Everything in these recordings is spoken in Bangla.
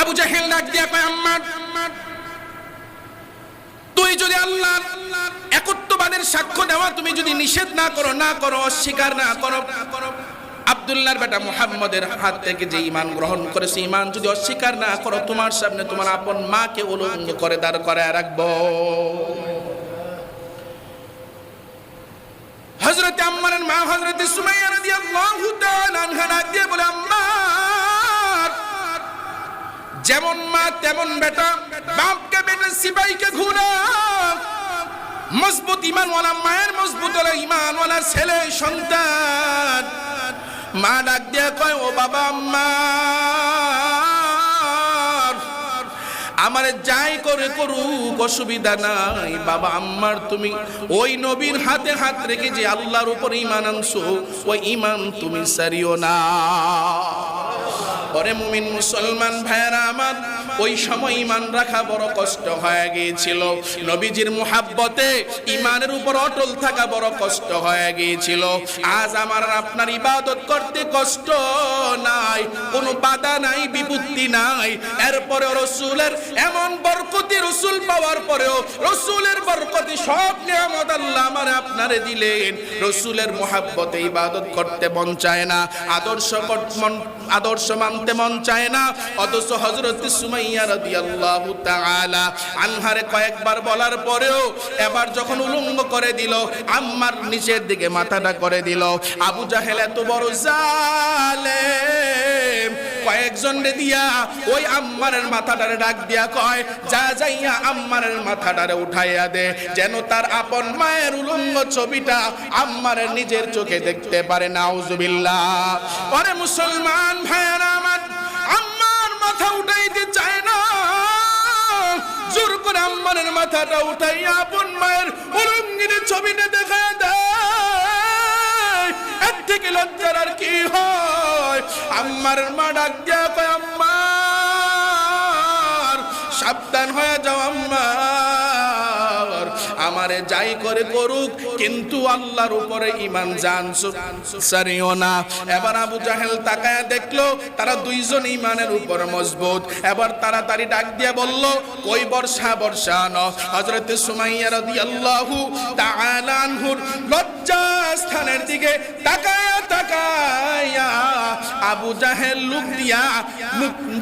আবু জাহেল ডাক দিয়া কয়, আম্মা তুই যদি আল্লাহ একত্ববাদের সাক্ষ্য দেওয়া তুমি যদি নিষেধ না করো, অস্বীকার না করো, আব্দুল্লাহর বেটা মুহাম্মদের হাত থেকে যে ঈমান গ্রহণ করেছে, ঈমান যদি অস্বীকার না করো, তোমার সামনে তোমার আপন মাকে উলঙ্গ করে দাঁড় করায় রাখবো। হযরত আম্মারের মা হযরত সুমাইয়া রাদিয়াল্লাহু তাআলা আনহা ডাক দিয়ে বলে, আম্মা যেমন মা তেমন বেটা, বাপকে বেটা সিপাহীকে ঘুরা, মজবুত ঈমানওয়ালা মায়ের মজবুত ঈমানওয়ালা ছেলে সন্তান। মা ডাক দিয়া কয়, ও বাবা আম্মা, আমারে যাই করে করুক অসুবিধা নাই, বাবা আম্মার তুমি ওই নবীর হাতে হাত রেখে যে আল্লাহর উপর ঈমান আনছো, ওই ঈমান তুমি ছাড়িও না। পরে মুমিন মুসলমান ভাইয়েরা আমার, ওই সময় ঈমান রাখা বড় কষ্ট হয়ে গিয়েছিল। নবীজির মুহাব্বতে ঈমানের উপর অটল থাকা বড় কষ্ট হয়ে গিয়েছিল। আজ আমার আপনার ইবাদত করতে কষ্ট নাই, কোনো বাধা নাই, বিপত্তি নাই। এরপরে রাসূলের এমন বরকতি, রাসূল পাওয়ার পরেও রাসূলের বরকতি সব নিয়ামত আল্লাহ আমার আপনারে দিলেন। রাসূলের মুহাব্বতে ইবাদত করতে মন চায় না, আদর্শ মানতে মন চায় না। অথচ হযরত সুমাইয়া রাদিয়াল্লাহু তাআলা আনহারে কয়েকবার বলার পরেও এবার যখন উলঙ্গ করে দিল, আম্মার নিচের দিকে মাথাটা করে দিল। আবু জাহেল এত বড় জালেম, কয়েকজন রে দিয়া ওই আম্মারের মাথাটারে ডাক দিয়া কয়, যা যাইয়া আম্মারের মাথাটারে উঠাইয়া দে, যেন তার আপন মায়ের উলঙ্গ ছবিটা আম্মারের নিজের চোখে দেখতে পারে। নাউজুবিল্লাহ। পরে মুসলমান ভাইয়েরা আমার, আম্মার মাথা উঠাইতে চায় না, জোর করে আম্মারের মাথাটা উঠাইয়া আপন মায়ের উলঙ্গের ছবিটা দেখায় দেয়। এর থেকে লজ্জার আর কি হয়? আম্মারের মা ডাক দিয়া কয়, আম্মার সাবধান হয়ে যাও আম্মার, আমারে যাই করে করুক কিন্তু আল্লাহর উপরে ঈমান ছাড়িও না। এবার আবু জাহেল তাকায়া দেখলো তারা দুইজন ঈমানের উপর মজবুত। এবার তাড়াতাড়ি ডাক দিয়ে বলল, কই বর্ষা আনো। হযরত সুমাইয়া রাদিয়াল্লাহু তাআলা আনহুর লজ্জা স্থানের দিকে তাকায়া আবু জাহেল লুক দিয়া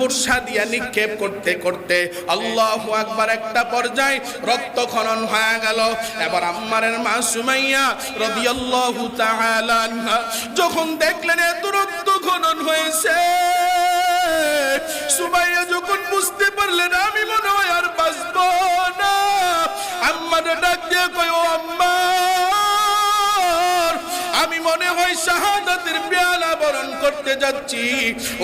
বর্ষা দিয়া নিক্ষেপ করতে করতে আল্লাহু আকবার, একটা পর্যায়ে রক্তক্ষরণ হয়ে গেল। এবার আম্মারের মা সুমাইয়া রাদিয়াল্লাহু তাআলা আনহা যখন দেখলেন এত রক্তক্ষরণ হয়েছে, সুমাইয়া যখন বুঝতে পারলেন আমি মনে হয় আর বাঁচব না, আম্মারে ডাক দিয়ে কয়, ও আম্মা, আমি মনে হয় শাহাদাতের পেয়ালা বরণ করতে যাচ্ছি।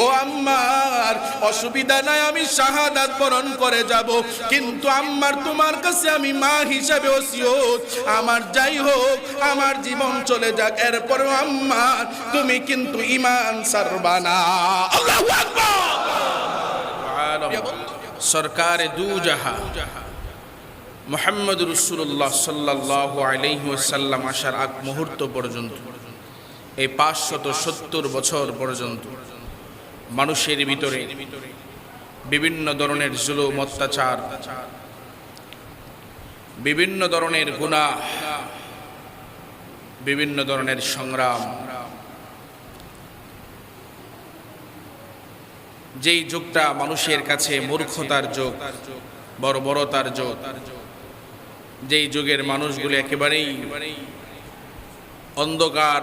ও আম্মার অসুবিধা নাই, আমি শাহাদাত বরণ করে যাব, কিন্তু আম্মার তোমার কাছে আমি মা হিসাবে ওসিয়ত, আমার যাই হোক আমার জীবন চলে যাক, এরপরও আম্মার তুমি কিন্তু ঈমান ছাড়বা না। আল্লাহু আকবার। সরকারে দু জাহান মুহাম্মদুর রাসূলুল্লাহ সাল্লাল্লাহু আলাইহি ওয়াসাল্লাম আসার আগ মুহূর্ত পর্যন্ত, এই 570 বছর পর্যন্ত মানুষের ভিতরে বিভিন্ন ধরনের জুলুম, অত্যাচার, বিভিন্ন ধরনের গুনাহ, বিভিন্ন ধরনের সংগ্রাম, যেই যুগটা মানুষের কাছে মূর্খতার যুগ, বর্বরতার যুগ, যেই যুগের মানুষগুলো একেবারেই অন্ধকার,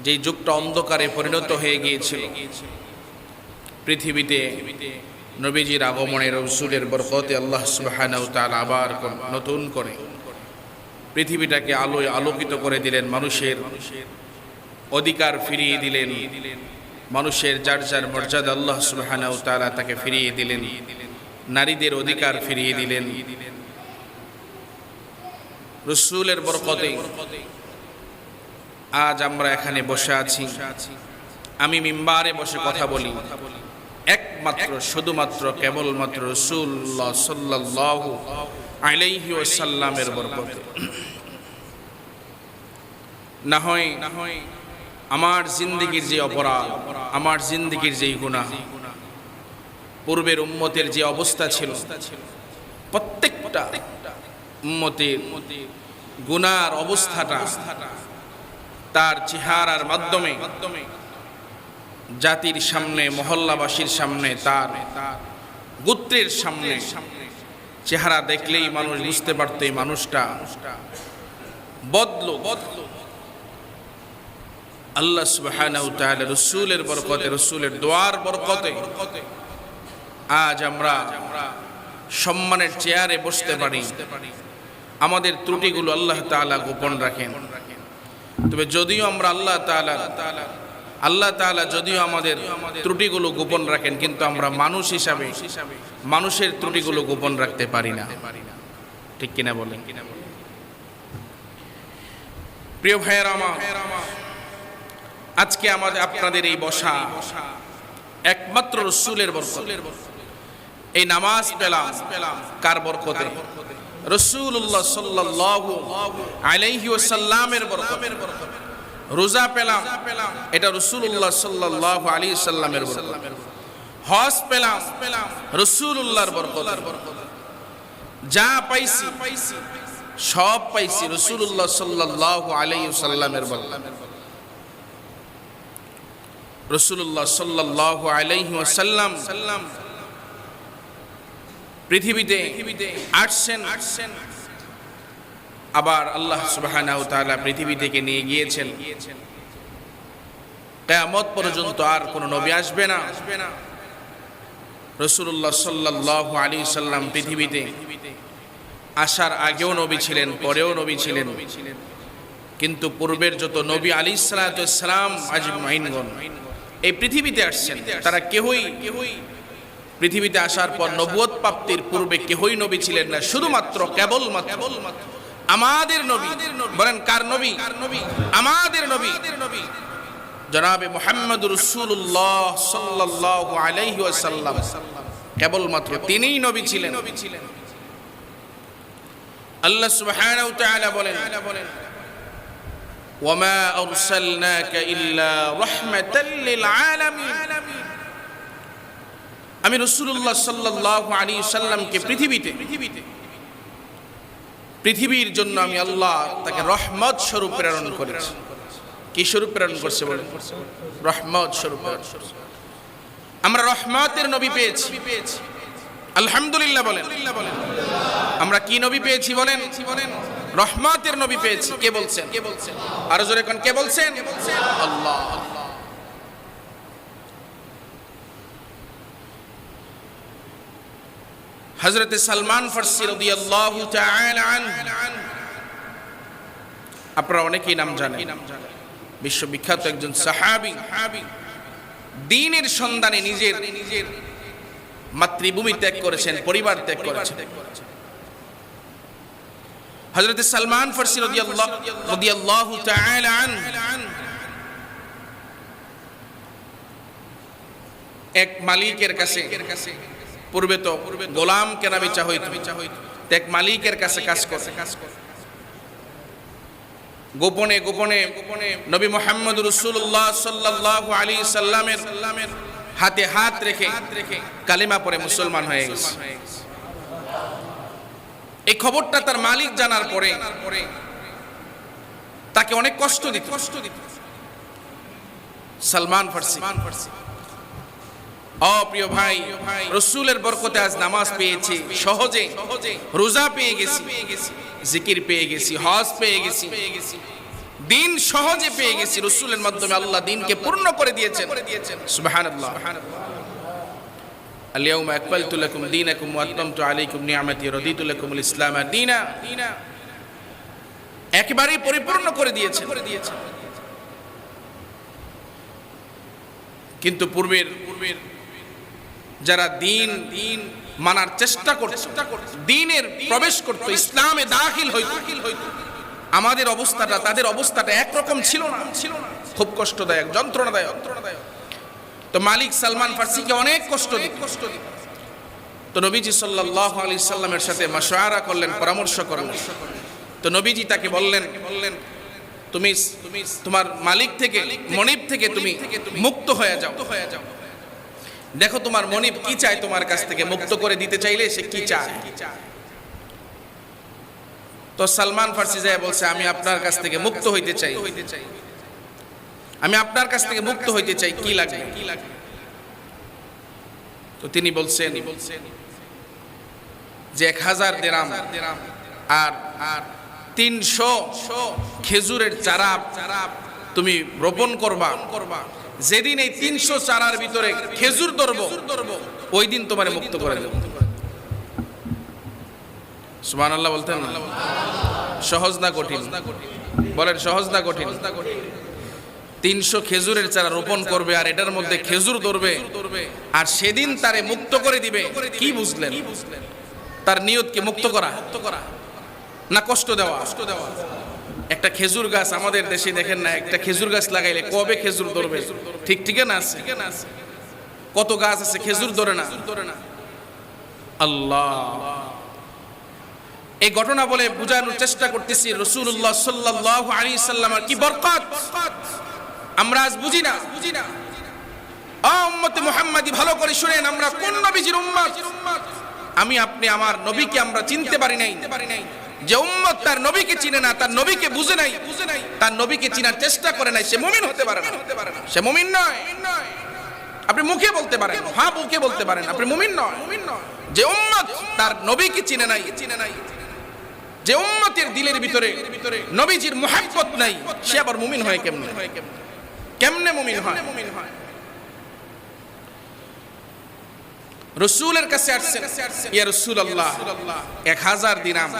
যেই যুগটা অন্ধকারে পরিণত হয়ে গিয়েছিল, পৃথিবীতে নবীজির আগমনের রাসূলের বরকতে আল্লাহ সুবহানাহু ওয়া তাআলা আবার নতুন করে পৃথিবীটাকে আলোয় আলোকিত করে দিলেন, মানুষের অধিকার ফিরিয়ে দিলেন, মানুষের যার যার মর্যাদা আল্লাহ সুবহানাহু ওয়া তাআলা তাকে ফিরিয়ে দিলেন, নারীদের অধিকার ফিরিয়ে দিলেন। রাসূলের বরকতে আজ আমরা এখানে বসে আছি, আমি মিম্বারে বসে কথা বলি একমাত্র শুধুমাত্র কেবলমাত্র রাসূলুল্লাহ সাল্লাল্লাহু আলাইহি ওয়াসাল্লামের বরকতে। না হয় আমার জিন্দেগির যে অপরাধ, আমার জিন্দেগির যেই গুনাহ, পূর্বের উম্মতের যে অবস্থা ছিল, প্রত্যেকটা উম্মতের গুনার অবস্থাটা তার চেহারার মাধ্যমে জাতির সামনে, মহল্লাবাসীর সামনে, তার গোত্রের সামনে চেহারা দেখলেই মানুষ বুঝতে পারত এই মানুষটা বদলো। আল্লাহ সুবহানাহু ওয়া তাআলা রাসূলের বরকতে, রাসূলের দোয়ার বরকতে আজ আমরা সম্মানের চেয়ারে বসতে পারি। আমাদের ত্রুটিগুলো আল্লাহ তাআলা গোপন রাখেন। তবে যদিও আমরা আল্লাহ তাআলা যদিও আমাদের ত্রুটিগুলো গোপন রাখেন, কিন্তু আমরা মানুষ হিসাবে মানুষের ত্রুটিগুলো গোপন রাখতে পারি না। ঠিক কিনা বলেন? প্রিয় ভাইয়েরা আমার, আজকে আমাদের আপনাদের এই বসা একমাত্র রাসূলের বরকত। এই নামাজ পেলাম কার বরকতে? রাসূলুল্লাহ সাল্লাল্লাহু আলাইহি ওয়াসাল্লামের বরকতে। রোজা পেলাম, এটা রাসূলুল্লাহ সাল্লাল্লাহু আলাইহি ওয়াসাল্লামের বরকত। হজ পেলাম রাসূলুল্লাহর বরকতে। যা পাইছি সব পাইছি রাসূলুল্লাহ সাল্লাল্লাহু আলাইহি ওয়াসাল্লামের বরকতে। রাসূলুল্লাহ সাল্লাল্লাহু আলাইহি ওয়াসাল্লাম পৃথিবীতে আসছেন, আবার আল্লাহ সুবহানাহু ওয়া তাআলা পৃথিবী থেকে নিয়ে গিয়েছেন। কিয়ামত পর্যন্ত আর কোন নবী আসবে না। রাসূলুল্লাহ সাল্লাল্লাহু আলাইহি ওয়াসাল্লাম পৃথিবীতে আসার আগেও নবী ছিলেন, পরেও নবী ছিলেন, কিন্তু পূর্বের যত নবী আলাইহিস সালাতু ওয়াস সালাম আজমাইনগণ এই পৃথিবীতে আসছেন, তারা কেউই পৃথিবীতে আসার পর নবুয়ত প্রাপ্তির পূর্বে কেউই নবী ছিলেন না। শুধুমাত্র কেবলমাত্র আমাদের নবী। বলেন কার নবী? আমাদের নবী জনাবে মুহাম্মদুর রাসূলুল্লাহ সাল্লাল্লাহু আলাইহি ওয়াসাল্লাম, কেবলমাত্র তিনিই নবী ছিলেন। আল্লাহ সুবহানাহু ওয়া তাআলা বলেন, ওয়ামা আরসালনাকা ইল্লা রাহমাতাল লিল আলামিন। আমি রাসূলুল্লাহ সাল্লাল্লাহু আলাইহি ওয়াসাল্লামকে পৃথিবীর জন্য আমি আল্লাহ তাকে রহমত স্বরূপ প্রেরণ করেছি। কি স্বরূপ প্রেরণ করছে বলেন? রহমত স্বরূপ। আমরা রহমতের নবী পেয়েছি, আলহামদুলিল্লাহ বলেন। আমরা কি নবী পেয়েছি বলেন? রহমতের নবী পেয়েছি। কে বলছেন? আরো জোরে কোন কে বলছেন? আল্লাহ। হযরত সালমান ফারসি রাদিয়াল্লাহু তাআলা আনহু, আপনারা অনেকেই নাম জানেন, বিশ্ববিখ্যাত একজন সাহাবী, দ্বীনের সন্ধানে নিজের মাতৃভূমি ত্যাগ করেছেন, পরিবার ত্যাগ করেছেন। হযরত সালমান ফারসি রাদিয়াল্লাহু তাআলা আনহু এক মালিকের কাছে, পূর্বে তো গোলাম কেনা বেচা হইত, এক মালিকের কাছে কাজ করে গোপনে গোপনে নবী মুহাম্মদ রাসূলুল্লাহ সাল্লাল্লাহু আলাইহি সাল্লামের হাতে হাত রেখে কালিমা পড়ে মুসলমান হয়ে গেছে। এই খবরটা তার মালিক জানার পরে তাকে অনেক কষ্ট দিত সালমান ফারসি। প্রিয় ভাই, রাসূলের বরকতে আজ নামাজ পেয়েছি সহজে, রোজা পেয়ে গেছি, জিকির পেয়ে গেছি, হজ পেয়ে গেছি, দিন সহজে পেয়ে গেছি। রাসূলের মাধ্যমে আল্লাহ দিনকে পূর্ণ করে দিয়েছেন। সুবহানাল্লাহ। আল-ইয়াউমা আকমালতু লাকুম দীনাকুম ওয়া আতমামতু আলাইকুম নি'মাতি ওয়া রাদিতু লাকুমুল ইসলাম দীনা। একেবারে পরিপূর্ণ করে দিয়েছেন। কিন্তু পূর্বের যারা দিন মানার চেষ্টা করত, দিনের প্রবেশ করত, ইসলামে দাখিল হইত, আমাদের অবস্থাটা তাদের অবস্থাটা একরকম ছিল না, খুব কষ্টদায়ক, যন্ত্রণাদায়ক। তো মালিক সালমান ফারসিকে অনেক কষ্ট দিত। তো নবীজি সাল্লাল্লাহু আলাইহি সাল্লামের সাথে মাশওয়ারা করলেন, পরামর্শ করলেন। তো নবীজি তাকে বললেন, তুমি তোমার মালিক থেকে, মনিব থেকে তুমি মুক্ত হয়ে যাও। দেখো তোমার মনিব কি চায় তোমার কাছ থেকে, মুক্ত করে দিতে চাইলে সে কি চায়। তো সালমান ফার্সি যায় বলছে, আমি আপনার কাছ থেকে মুক্ত হইতে চাই, আমি আপনার কাছ থেকে মুক্ত হইতে চাই, কি লাগবে? তো তিনি বলছেন যে 1000 দিরহাম আর 300 খেজুরের চারা তুমি রোপণ করবা। যেদিন এই 300 চারার ভিতরে খেজুর ধরবো, ওই দিন তোমার মুক্ত করে দেব। সুবহানাল্লাহ বলতেন না? সহজ না কঠিন? বলেন সহজ না কঠিন? 300 খেজুরের চারা রোপণ করবে আর এটার মধ্যে খেজুর ধরবে, আর সেদিন তারে মুক্ত করে দিবে। কি বুঝলেন? তার নিয়ত কি মুক্ত করা না কষ্ট দেওয়া? একটা খেজুর গাছ আমাদের দেশে দেখেন না, একটা খেজুর গাছ লাগাইলে কবে খেজুর ধরবে? ঠিক ঠিকানা আছে? কত গাছ আছে খেজুর ধরে না। আল্লাহ, এই ঘটনা বলে বোঝানোর চেষ্টা করতেছি রাসূলুল্লাহ সাল্লাল্লাহু আলাইহি সাল্লামের কি বরকত আমরা আজ বুঝি না। উম্মতে মুহাম্মাদি ভালো করে শুনেন, আমরা কোন নবীজির উম্মত? আমি আপনি আমার নবীকে আমরা চিনতে পারি নাই। যে উম্মত তার নবীকে চিনে না, তার নবীকে বুঝে নাই, তার নবীকে চিনার চেষ্টা করে নাই, সে মুমিন হতে পারে না, সে মুমিন নয়। আপনি মুখে বলতে পারেন, হ্যাঁ মুখে বলতে পারেন, আপনি মুমিন নয়। যে উম্মত তার নবীকে চিনে নাই, যে উম্মতের দিলের ভিতরে নবীজির মুহাব্বত নাই, সে আবার মুমিন হয় কেমনে? কেমনে মুমিন হয়? রাসূলের কাছে আসছেন, ইয়া রাসূলুল্লাহ 1000 দিরহাম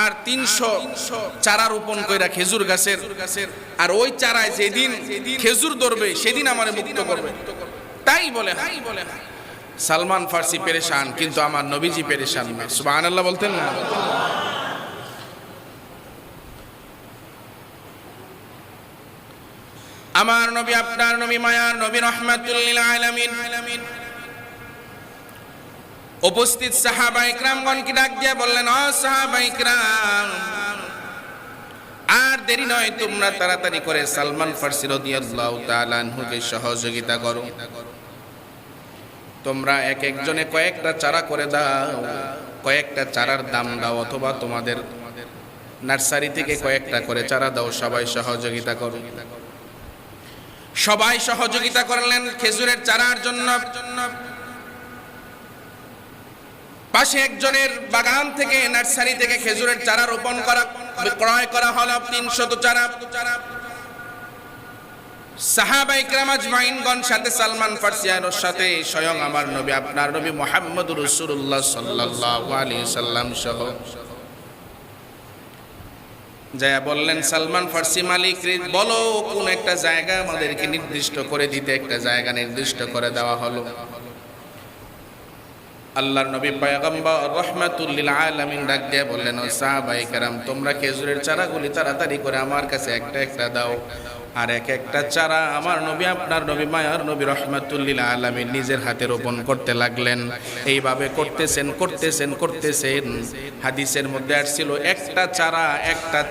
আর 300 চারা রোপণ কইরা খেজুর গাছের, আর ওই চারায় যেদিন খেজুর ধরবে সেদিন আমারে মুক্ত করবে। তাই বলে সালমান ফার্সি পেরেশান, কিন্তু আমার নবীজি পেরেশান না। সুবহানাল্লাহ বলতেন না? আমার নবী, আপনার নবী, মায়ার নবী, রাহমাতুল লিল আলামিন, উপস্থিত সাহাবায়ে কিরামগণকে ডাক দিয়ে বললেন, ও সাহাবায়ে কিরাম, আর দেরি নয়, তোমরা তাড়াতাড়ি করে সালমান ফার্সি রাদিয়াল্লাহু তাআলা আনহুকে সহযোগিতা করো। তোমরা এক একজনে কয়েকটা চারা করে দাও, কয়েকটা চারার দাম দাও, অথবা তোমাদের নার্সারি থেকে কয়েকটা করে চারা দাও, সবাই সহযোগিতা করো। সবাই সহযোগিতা করলেন খেজুরের চারার জন্য। পাশে একজনের বাগান থেকে, নার্সারি থেকে খেজুরের চারা রোপণ করা ক্রয় করা হলো 300 চারা। সাহাবায়ে কিরাম আজমাইনগণ সাথে সালমান ফার্সিয়ার সাথে স্বয়ং আমার নবী, আপনার নবী মুহাম্মদুর রাসূলুল্লাহ সাল্লাল্লাহু আলাইহি সাল্লাম সহ যায়া বললেন, সালমান ফার্সি মালিক রে, বলো কোন একটা জায়গা আমাদেরকে নির্দিষ্ট করে দিতে। একটা জায়গা নির্দিষ্ট করে দেওয়া হলো। আল্লাহর নবী পয়গম্বর রাহমাতুল লিল আলামিন ডাক দিয়ে বললেন, ও সাহাবায়ে কেরাম, তোমরা খেজুরের চারাগুলি তাড়াতাড়ি করে আমার কাছে একটা একটা দাও। আর এক একটা চারা আমার নবী, আপনার নবী, মায়ার নবী রাহমাতুল লিল আলামিন নিজের হাতে রোপণ করতে লাগলেন। এইভাবে করতেছেন হাদিসের মধ্যে আসছিল, একটা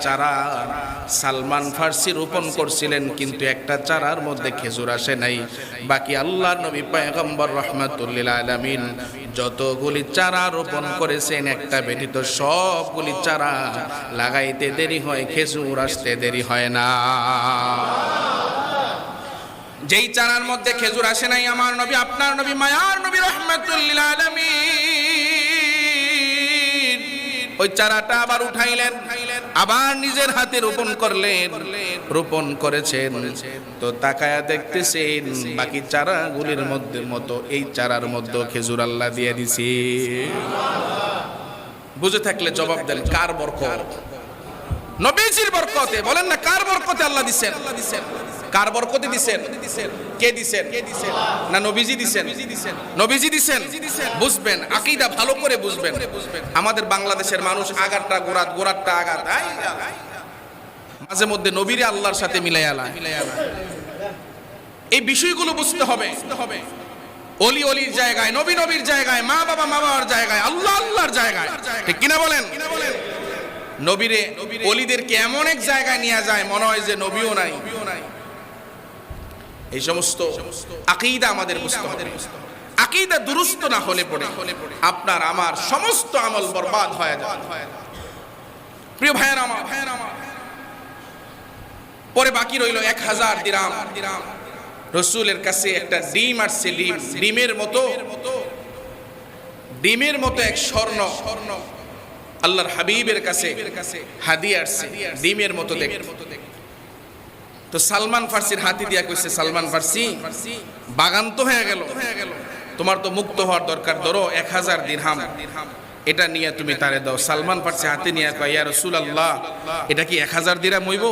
চারা সালমান ফার্সি রোপণ করছিলেন, কিন্তু একটা চারার মধ্যে খেজুর আসে নাই। বাকি আল্লাহর নবী পয়গম্বর রাহমাতুল লিল আলামিন যতগুলি চারা রোপণ করেছেন, একটা ব্যতীত সবগুলি চারা লাগাইতে দেরি হয়, খেজুর আসতে দেরি হয় না। যেই চারার মধ্যে খেজুর আসে নাই, আমার নবী, আপনার নবী, মায়ার নবী রাহমাতুল লিল আলামিন ওই চারাটা আবার উঠাইলেন, আবার নিজের হাতে রোপণ করলেন। রোপণ করেছেন তো তাকায়া দেখতেছেন বাকি চারাগুলির মধ্যে মতো এই চারার মধ্যে খেজুর আল্লাহ দিয়ে দিছে। বুঝে থাকলে জবাব দেন, কার বরকত? নবীজির বরকতে। বলেন না, কার বরকতে আল্লাহ দিবেন? কার বরকতে দিবেন? কে দিবেন? না নবীজি দিবেন? নবীজি দিবেন। বুঝবেন, আকীদা ভালো করে বুঝবেন। আমাদের বাংলাদেশের মানুষ আগারটা গোরাত, গোরাতটা আগাত, মাঝে মধ্যে নবীরে আল্লাহর সাথে মিলাইয়া আলা। এই বিষয়গুলো বুঝতে হবে। অলি অলির জায়গায়, নবী নবীর জায়গায়, মা বাবা মা বাবার জায়গায়, আল্লাহ আল্লাহর জায়গায়। ঠিক কিনা বলেন? নবীরে ওলিদেরকে এমন এক জায়গায় নিয়ে যায় মনে হয় যে নবীও নাই। এই সমস্ত আকীদা আমাদের বুঝতে হবে। আকীদা দুরুস্ত না হলে পড়ে আপনার আমার সমস্ত আমল বরবাদ হয়ে যায়। প্রিয় ভাইয়েরা আমার, পরে বাকি রইল 1000 দিরহাম। রাসূলের কাছে একটা ডিম আসছে, ডিমের মতো এক স্বর্ণ আল্লাহর হাবিবের কাছে হাদিয়া আসছে, ডিমের মতো দেখতে। তো সালমান ফার্সির হাতি দিয়া কইছে, সালমান ফার্সি বাগান তো হয়ে গেল, তোমার তো মুক্ত হওয়ার দরকার, ধরো 1000 দিরহাম, এটা নিয়ে তুমি তারে দাও। সালমান ফার্সি হাতে নিয়ে কয়, ইয়া রাসূলুল্লাহ, এটা কি 1000 দিরহাম হইব?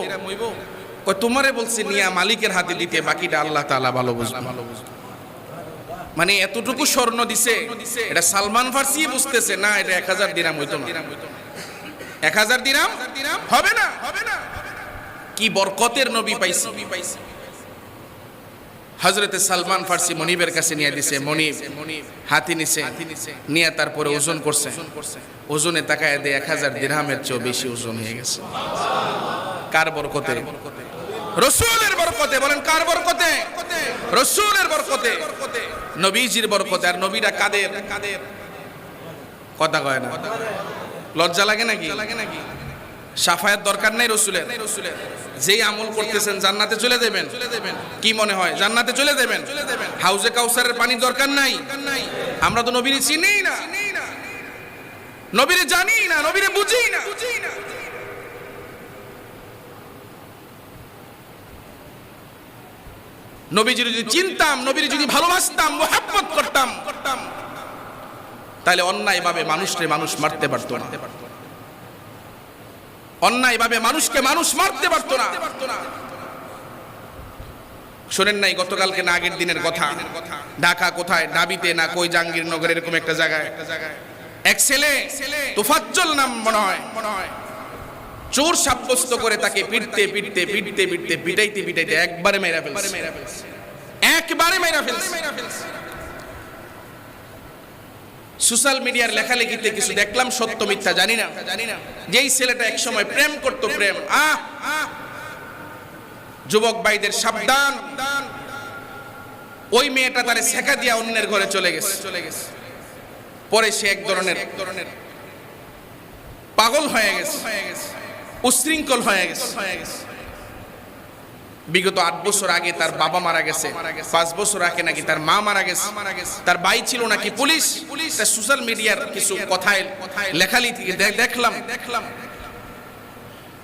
কয় তোমারে বলছি নিয়া মালিকের হাতে দিতে, বাকিটা আল্লাহ তাআলা ভালো বুঝবে। মানে এতটুকু স্বর্ণ দিছে, এটা সালমান ফার্সি বুঝতেছে না এটা 1000 দিরহাম হইতো না, 1000 দিরহাম হবে না। কি বরকতের নবী পাইছি। হযরতে সালমান ফার্সি মনিবের কাছে নিয়ে দিছে, মনিব হাতি নিছে, নিয়ে তারপরে ওজন করছে, ওজনে তাকায় দেয় 1000 দিরহামের চেয়ে বেশি ওজন হয়ে গেছে। কার বরকতে? রাসূলের বরকতে। বলেন কার বরকতে? রাসূলের বরকতে, নবীজির বরকতে। আর নবীরা কাদের? কথা কয় না, লজ্জা লাগে নাকি? শাফায়াত দরকার নাই রাসূলের? যেই আমল করতেছেন জান্নাতে চলে যাবেন। কি মনে হয় জান্নাতে চলে যাবেন? হাউজে কাউসারের পানি দরকার নাই? আমরা তো নবীরে চিনি না, নবীরে জানি না, নবীরে বুঝি না। নবীজি যদি চিনতাম, নবীরে যদি ভালোবাসতাম, মুহাব্বত করতাম, তাহলে অন্যায় ভাবে মানুষকে মানুষ মারতে পারতো না, অন্যায় ভাবে মানুষকে মানুষ মারতে পারতো না। শোনেন নাই গতকালকে না আগের দিনের কথা, ঢাকা কোথায়, ডাবিতে না কই, জাহাঙ্গীরনগর এরকম একটা জায়গায় এক ছেলে, তোফাজ্জল নাম মনে হয়, চোর সাব্যস্ত করে তাকে পিটাইতে একবারে মেরে ফেলছে। সোশ্যাল মিডিয়ার লেখালেখিতে কিছু দেখলাম, সত্য মিথ্যা জানি না, যেই ছেলেটা এক সময় প্রেম করতো, প্রেম যুবক ভাইদের সাবধান, ওই মেয়েটা তারে ছেকা দিয়া অন্যের ঘরে চলে গেছে। পরে সে এক ধরনের পাগল হয়ে গেছে, উশৃঙ্খল হয়ে গেছে। বিগত 8 বছর আগে তার বাবা মারা গেছে, 5 বছর আগে নাকি তার মা মারা গেছে, তার ভাই ছিল নাকি পুলিশ। সোশ্যাল মিডিয়ার কিছু কথায় লেখালেখি দেখলাম।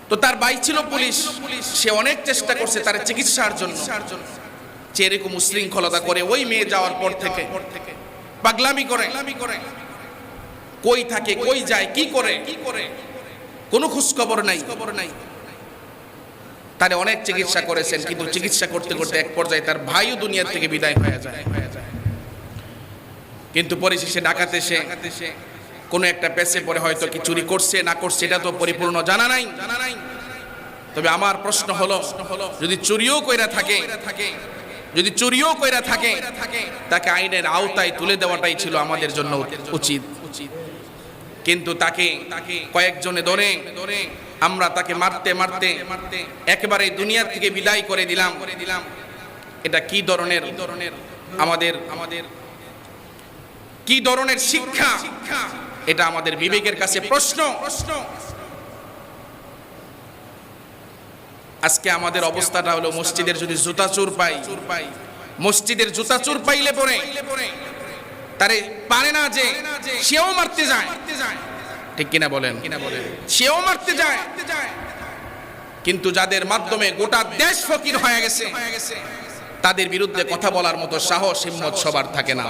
তো তার ভাই ছিল পুলিশ, সে অনেক চেষ্টা করছে তার চিকিৎসার জন্য, যে এরকম উশৃঙ্খলতা করে ওই মেয়ে যাওয়ার পর থেকে পাগলামি করে, কই থাকে, কই যায়, কি করে, কোনো খোঁজ খবর নাই। তারে অনেক চিকিৎসা করেছেন, কিন্তু চিকিৎসা করতে করতে এক পর্যায়ে তার ভাইও দুনিয়া থেকে বিদায় হয়ে যায়। কিন্তু পরিশেষে ডাকাতে সে কোনো একটা পেছে পরে হয়তো কি চুরি করছে না করছে এটা তো পরিপূর্ণ জানা নাই। তবে আমার প্রশ্ন হলো, যদি চুরিও কইরা থাকে, তাকে আইনের আওতায় তুলে দেওয়াটাই ছিল আমাদের জন্য উচিত। কিন্তু তাকে কয়েকজনে ধরে আমরা তাকে মারতে মারতে একেবারে দুনিয়া থেকে বিদায় করে দিলাম। এটা কি ধরনের আমাদের কি ধরনের শিক্ষা? এটা আমাদের বিবেকের কাছে প্রশ্ন। আজকে আমাদের অবস্থাটা হলো, মসজিদের যদি জুতা চোর পাই, মসজিদের জুতা চোর পাইলে পরে তারে পারে না যে সেও মারতে যায়, ঠিক কিনা বলেন? সেও মারতে যায়। কিন্তু যাদের মাধ্যমে গোটা দেশ ফকির হয়ে গেছে, তাদের বিরুদ্ধে কথা বলার মতো সাহস হিম্মত সবার থাকে না,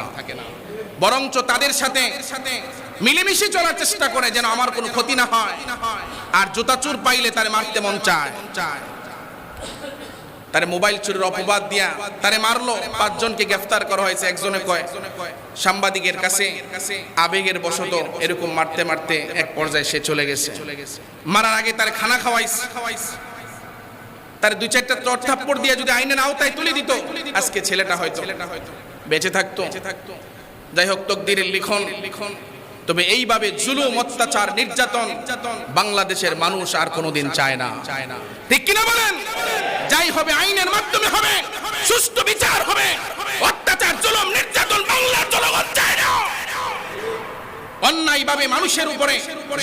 বরঞ্চ তাদের সাথে মিলেমিশে চলার চেষ্টা করে যেন আমার কোনো ক্ষতি না হয়। আর জুতা চোর পাইলে তারে মারতে মন চায়। তারে মোবাইল চুরির অপবাদ দিয়া তারে মারলো, 5 জনকে গ্রেফতার করা হয়েছে। একজনে কয় সাংবাদিকের কাছে আবেগের বশত এরকম মারতে মারতে এক পর্যায়ে সে চলে গেছে। মারার আগে তার খানা খাওয়াইছে, তার 2-4টা চট থাপ্পড় দিয়ে যদি আইনের আওতায় তুলে দিত, আজকে ছেলেটা হয়তো বেঁচে থাকতো। যাই হোক, তকদিরের লিখন তবে এইভাবে জুলুম, অত্যাচার, নির্যাতন বাংলাদেশের মানুষ আর কোনোদিন চায় না। ঠিক কিনা বলেন? যাই হবে আইনের মাধ্যমে হবে, সুষ্ঠু বিচার হবে। অত্যাচার, জুলুম, নির্যাতন বাংলার জনগণ চায় না। অন্যায়ভাবে মানুষের উপরে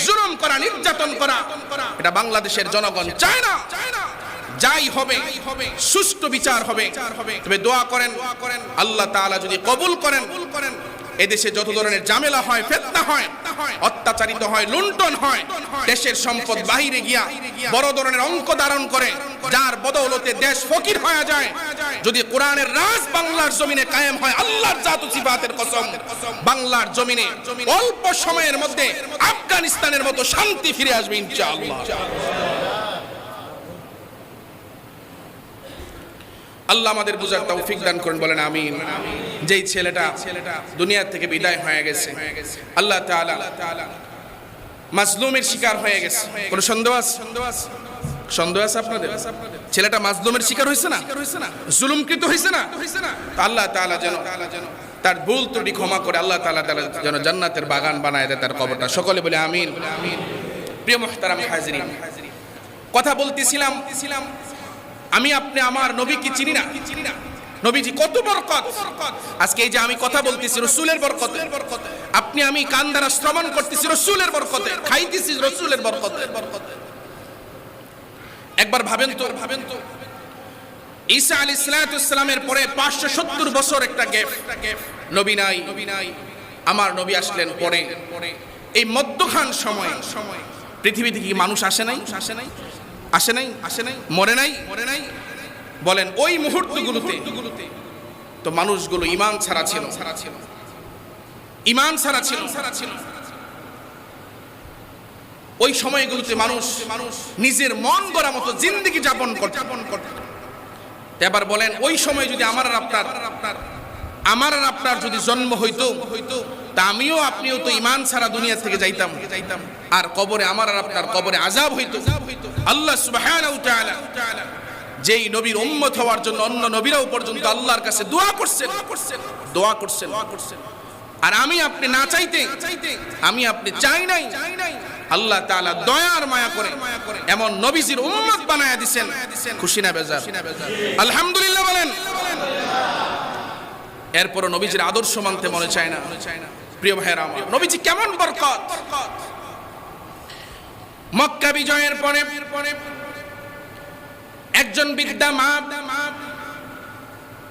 জুলুম করা, নির্যাতন করা, এটা বাংলাদেশের জনগণ চায় না। যাই হবে সুষ্ঠু বিচার হবে। তবে দোয়া করেন আল্লাহ তাআলা যদি কবুল করেন, এদেশে যত ধরনের ঝামেলা হয়, ফিতনা হয়, অত্যাচারিত হয়, লুণ্ঠন হয়, দেশের সম্পদ বাহিরে গিয়া বড় ধরনের অঙ্ক ধারণ করে, যার বদৌলতে দেশ ফকির হয়ে যায়, যদি কোরআনের রাজ বাংলার জমিনে কায়েম হয়, আল্লাহর জাত ও সিফাতের কসম, বাংলার জমিনে অল্প সময়ের মধ্যে আফগানিস্তানের মতো শান্তি ফিরে আসবে ইনশাআল্লাহ। আল্লাহ আমাদের বুঝার তৌফিক দান করেন, বলেন আমিন। যেই ছেলেটা দুনিয়া থেকে বিদায় হয়ে গেছে, আল্লাহ তাআলা মাজলুমের শিকার হয়ে গেছে। কোন সন্দেহ আছে? সন্দেহ আছে আপনাদের? ছেলেটা মাজলুমের শিকার হয়েছে না, জুলুমকৃত হয়েছে না? আল্লাহ তাআলা যেন তার ভুল ত্রুটি ক্ষমা করে আল্লাহ তাআলা যেন জান্নাতের বাগান বানায় দেয় তার কবরটা। সকলে বলে আমিন। প্রিয় মুহতারাম হাজিরিন, কথা বলতেছিলাম, আমি আপনি আমার নবীকে চিনি না। নবীজি কত বরকত। আজকে এই যে আমি কথা বলতেছি রাসূলের বরকতে, আপনি আমি কান দ্বারা শ্রবণ করতেছি রাসূলের বরকতে, খাইতেছি রাসূলের বরকতে। একবার ভাবেন তো, ঈসা আলাইহিস সালামের পরে 570 বছর একটা গ্যাপ, নবী নাই। আমার নবী আসলেন পরে। এই মধ্যখান সময় পৃথিবীতে কি মানুষ আসে নাই? মরে নাই? বলেন ওই মুহূর্তগুলোতে তো মানুষগুলো ঈমান ছাড়া ছিল। ওই সময়গুলোতে মানুষ নিজের মন গড়া মতো জিন্দেগি যাপন করত। এবার বলেন ওই সময় যদি আমার আর আপনার যদি জন্ম হইতো, তা আমিও আপনিও তো ঈমান ছাড়া দুনিয়া থেকে যাইতাম, আর কবরে আমার আর আপনার কবরে আযাব হইতো। আল্লাহ সুবহানাহু ওয়া তাআলা যেই নবীর উম্মত হওয়ার জন্য অন্য নবীরাও পর্যন্ত আল্লাহর কাছে দোয়া করছেন, আর আমি আপনি না চাইতে, আমি আপনি চাই নাই, আল্লাহ তাআলা দয়ার মায়া করে এমন নবীজির উম্মত বানায়া দিবেন। খুশি না বেজার? আলহামদুলিল্লাহ বলেন। এরপরও নবীজির আদর্শ মানতে মনে চায় না। প্রিয় ভাইরা আমার, নবীজি কেমন বরকত। মক্কা বিজয়ের পরে একজন বৃদ্ধা মা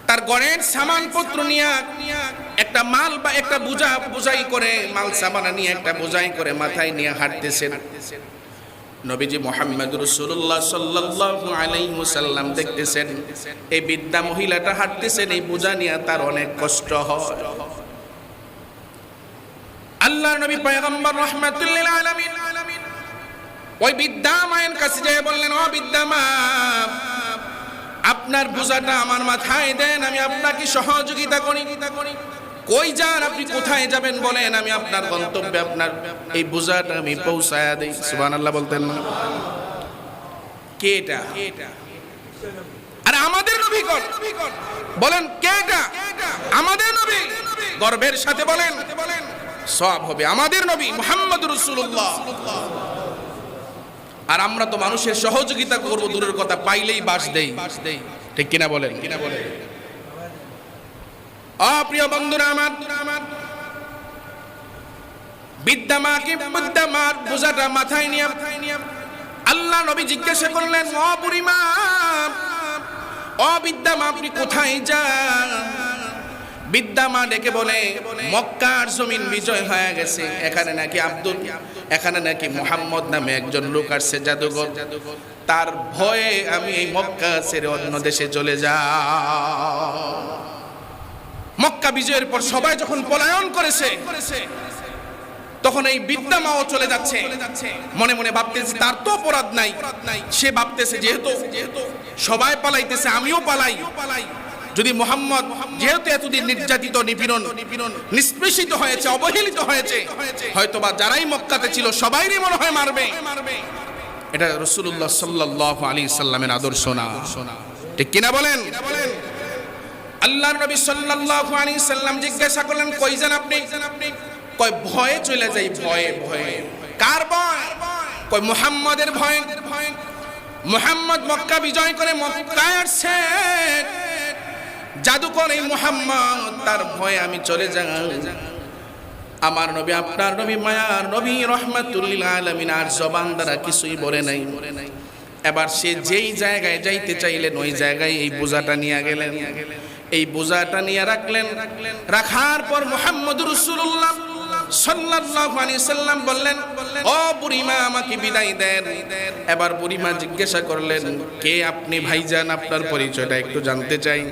তার ঘরের সামানপত্র নিয়ে একটা মাল বা একটা বোঝাই করে মাল সামানা নিয়ে একটা বোঝাই করে মাথায় নিয়ে হাঁটতেছেন। নবীজি মুহাম্মদ রাসূলুল্লাহ সাল্লাল্লাহু আলাইহি ওয়াসাল্লাম দেখতেছেন এই বৃদ্ধা মহিলাটা হাঁটতেছেন, এই বোঝা নিয়ে তার অনেক কষ্ট হয়। আল্লাহর নবী পয়গম্বর রাহমাতুল লিল আলামিন ওই বৃদ্ধা মায়ের কাছে যেয়ে বললেন, ও বৃদ্ধা মা, আপনার বোঝাটা আমার মাথায় দেন, আমি আপনাকে সহযোগিতা করি। কই যান আপনি? কোথায় যাবেন বলেন, আমি আপনার গন্তব্যে আপনার এই বোঝাটা আমি পৌঁছায়া দেই। সুবহানাল্লাহ বলতেন না? কে এটা? আরে আমাদের নবী কোন? বলেন কে এটা? আমাদের নবী। গর্বের সাথে বলেন, সব হবে আমাদের নবী মুহাম্মদ রাসূলুল্লাহ। আর আমরা তো মানুষের সহযোগিতা করব দূরের কথা, পাইলেই বাস দেই। ঠিক কিনা বলেন? প্রিয় বন্ধুরা আমার, বৃদ্ধা মার বোঝাটা মাথায় নিয়ে আল্লাহ নবী জিজ্ঞাসা করলেন, ও বুড়িমা, ও বৃদ্ধা মা, আপনি কোথায় যান? বৃদ্ধা মা ডেকে বলে, মক্কার জমিন বিজয় হয়ে গেছে, এখানে নাকি মুহাম্মদ নামে একজন লোক আসছে, জাদুঘর, তার ভয়ে আমি এই মক্কা ছেড়ে অন্য দেশে চলে যাই। মক্কা বিজয়ের পর সবাই যখন পলায়ন করেছে, তখন এই বৃদ্ধা মাও চলে যাচ্ছে। মনে মনে ভাবতেছে তার তো অপরাধ নাই, সে ভাবতেছে যেহেতু সবাই পালাইতেছে আমিও পালাই। যদি মুহাম্মদ যেহেতু এতদিন নির্যাতিত, নিপীড়ন, নিষ্পেষিত হয়েছে, অবহেলিত হয়েছে, হয়তোবা যারাই মক্কাতে ছিল সবাইরই মনে হয় মারবে। এটা রাসূলুল্লাহ সাল্লাল্লাহু আলাইহি সাল্লামের আদর্শ না? ঠিক কিনা বলেন? আল্লাহর নবী সাল্লাল্লাহু আলাইহি সাল্লাম জিজ্ঞাসা করলেন, কই যান আপনি? কয় ভয়ে চলে যাই, ভয়ে ভয়ে। কার ভয়? কয় মুহাম্মাদের ভয়। মুহাম্মদ মক্কা বিজয় করে মক্কায় আসছে, জাদুকর এই মুহাম্মদ, তার ভয়ে আমি চলে যাই। আমার নবী, আপনার নবী, মায়ার নবী, রহমাতুল লিল আলামিন আর জবান দ্বারা কিছুই বলে নাই। এবার সে যেই জায়গায় যাইতে চাইলেন ওই জায়গায় এই বোঝাটা নিয়ে গেলেন। এই বোঝাটা নিয়ে রাখলেন। রাখার পর মুহাম্মদুর রাসূলুল্লাহ সাল্লাল্লাহু আলাইহি সাল্লাম বললেন, ও বুড়িমা, আমাকে বিদায় দেন। এবার বুড়িমা জিজ্ঞাসা করলেন, কে আপনি ভাইজান? আপনার পরিচয়টা একটু জানতে চাই।